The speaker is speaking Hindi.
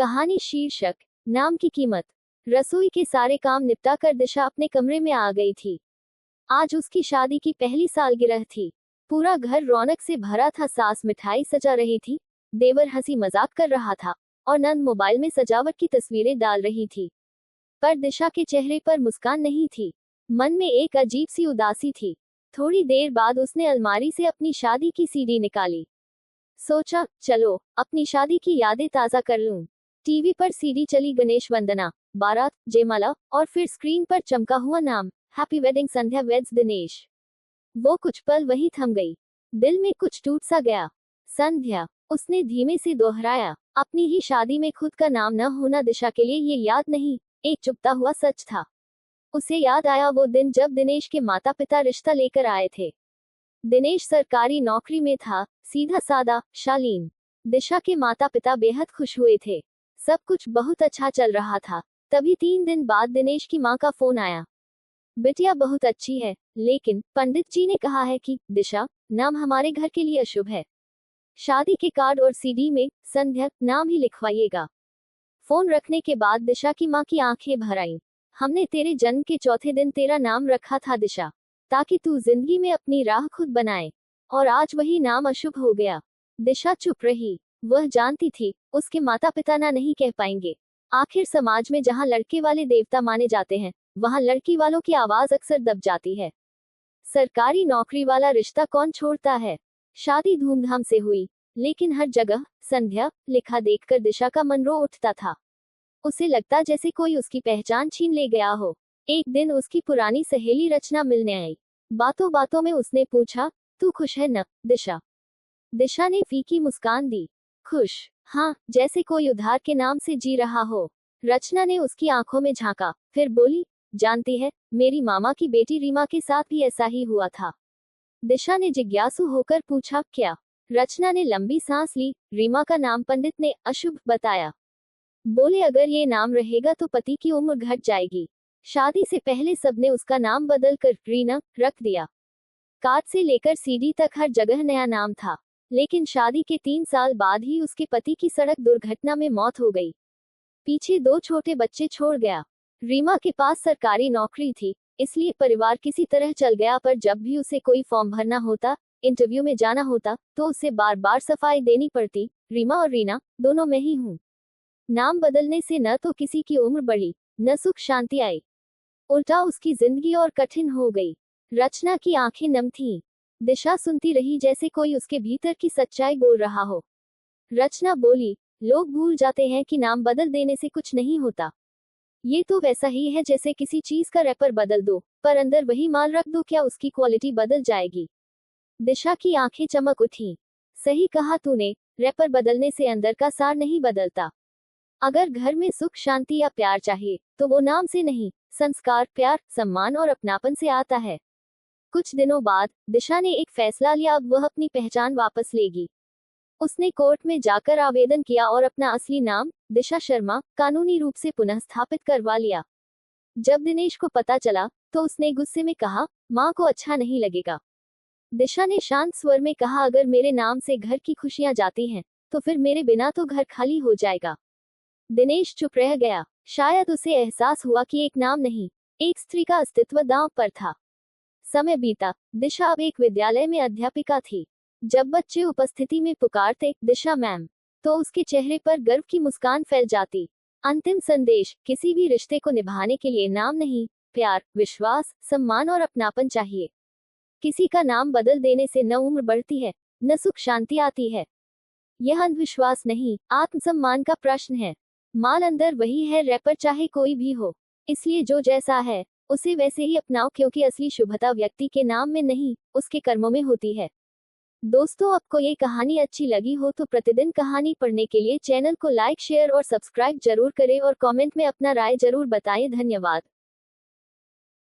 कहानी शीर्षक नाम की कीमत। रसोई के सारे काम निपटा कर दिशा अपने कमरे में आ गई थी। आज उसकी शादी की पहली सालगिरह थी। पूरा घर रौनक से भरा था। सास मिठाई सजा रही थी, देवर हंसी मजाक कर रहा था और नंद मोबाइल में सजावट की तस्वीरें डाल रही थी। पर दिशा के चेहरे पर मुस्कान नहीं थी। मन में एक अजीब सी उदासी थी। थोड़ी देर बाद उसने अलमारी से अपनी शादी की सीडी निकाली। सोचा, चलो अपनी शादी की यादें ताज़ा कर लूं। टीवी पर सीडी चली गणेश वंदना, बारात, जयमाला और फिर स्क्रीन पर चमका हुआ नाम, हैप्पी वेडिंग संध्या वेड्स दिनेश। वो कुछ पल वहीं थम गई। दिल में कुछ टूट सा गया। संध्या, उसने धीमे से दोहराया। अपनी ही शादी में खुद का नाम न होना दिशा के लिए ये याद नहीं, एक चुपता हुआ सच था। उसे याद आया वो दिन जब दिनेश के माता पिता रिश्ता लेकर आए थे। दिनेश सरकारी नौकरी में था, सीधा सादा, शालीन। दिशा के माता पिता बेहद खुश हुए थे। सब कुछ बहुत अच्छा चल रहा था। तभी 3 दिन बाद दिनेश की मां का फोन आया। बिटिया बहुत अच्छी है, लेकिन पंडित जी ने कहा है कि दिशा नाम हमारे घर के लिए अशुभ है। शादी के कार्ड और सीडी में संध्या नाम ही लिखवाइएगा। फोन रखने के बाद दिशा की मां की आंखें भर आईं। हमने तेरे जन्म के चौथे दिन तेरा नाम रखा था दिशा, ताकि तू जिंदगी में अपनी राह खुद बनाए, और आज वही नाम अशुभ हो गया। दिशा चुप रही। वह जानती थी उसके माता पिता ना नहीं कह पाएंगे। आखिर समाज में जहां लड़के वाले देवता माने जाते हैं, वहां लड़की वालों की आवाज अक्सर दब जाती है। सरकारी नौकरी वाला रिश्ता कौन छोड़ता है। शादी धूमधाम से हुई, लेकिन हर जगह संध्या लिखा देखकर दिशा का मन रो उठता था। उसे लगता जैसे कोई उसकी पहचान छीन ले गया हो। एक दिन उसकी पुरानी सहेली रचना मिलने आई। बातों बातों में उसने पूछा, तू खुश है न दिशा? दिशा ने फीकी मुस्कान दी। खुश? हाँ, जैसे कोई उधार के नाम से जी रहा हो। रचना ने उसकी आंखों में झांका, फिर बोली, जानती है, मेरी मामा की बेटी रीमा के साथ भी ऐसा ही हुआ था। दिशा ने जिज्ञासु होकर पूछा, क्या? रचना ने लंबी सांस ली। रीमा का नाम पंडित ने अशुभ बताया। बोले, अगर ये नाम रहेगा तो पति की उम्र घट जाएगी। शादी से पहले सबने उसका नाम बदलकर रीना रख दिया। कार्ड से लेकर सीडी तक हर जगह नया नाम था। लेकिन शादी के 3 साल बाद ही उसके पति की सड़क दुर्घटना में मौत हो गई। पीछे 2 छोटे बच्चे छोड़ गया। रीमा के पास सरकारी नौकरी थी, इसलिए परिवार किसी तरह चल गया, पर जब भी उसे कोई फॉर्म भरना होता, इंटरव्यू में जाना होता, तो उसे बार बार सफाई देनी पड़ती, रीमा और रीना दोनों मैं ही हूँ। नाम बदलने से न तो किसी की उम्र बढ़ी, न सुख शांति आई, उल्टा उसकी जिंदगी और कठिन हो गई। रचना की आंखें नम थीं। दिशा सुनती रही जैसे कोई उसके भीतर की सच्चाई बोल रहा हो। रचना बोली, लोग भूल जाते हैं कि नाम बदल देने से कुछ नहीं होता। ये तो वैसा ही है जैसे किसी चीज का रैपर बदल दो, पर अंदर वही माल रख दो, क्या उसकी क्वालिटी बदल जाएगी? दिशा की आंखें चमक उठी। सही कहा तूने, रैपर बदलने से अंदर का सार नहीं बदलता। अगर घर में सुख शांति या प्यार चाहिए, तो वो नाम से नहीं, संस्कार, प्यार, सम्मान और अपनापन से आता है। कुछ दिनों बाद दिशा ने एक फैसला लिया, अब वह अपनी पहचान वापस लेगी। उसने कोर्ट में जाकर आवेदन किया और अपना असली नाम दिशा शर्मा कानूनी रूप से पुनः स्थापित करवा लिया। जब दिनेश को पता चला तो उसने गुस्से में कहा, माँ को अच्छा नहीं लगेगा। दिशा ने शांत स्वर में कहा, अगर मेरे नाम से घर की खुशियां जाती हैं, तो फिर मेरे बिना तो घर खाली हो जाएगा। दिनेश चुप रह गया। शायद उसे एहसास हुआ कि एक नाम नहीं, एक स्त्री का अस्तित्व दांव पर था। समय बीता। दिशा अब एक विद्यालय में अध्यापिका थी। जब बच्चे उपस्थिति में पुकारते, दिशा मैम, तो उसके चेहरे पर गर्व की मुस्कान फैल जाती। अंतिम संदेश, किसी भी रिश्ते को निभाने के लिए नाम नहीं, प्यार, विश्वास, सम्मान और अपनापन चाहिए। किसी का नाम बदल देने से न उम्र बढ़ती है, न सुख शांति आती है। यह अंधविश्वास नहीं, आत्मसम्मान का प्रश्न है। माल अंदर वही है, रैपर चाहे कोई भी हो। इसलिए जो जैसा है उसे वैसे ही अपनाओ, क्योंकि असली शुभता व्यक्ति के नाम में नहीं, उसके कर्मों में होती है। दोस्तों, आपको ये कहानी अच्छी लगी हो तो प्रतिदिन कहानी पढ़ने के लिए चैनल को लाइक, शेयर और सब्सक्राइब जरूर करें और कमेंट में अपना राय जरूर बताएं। धन्यवाद।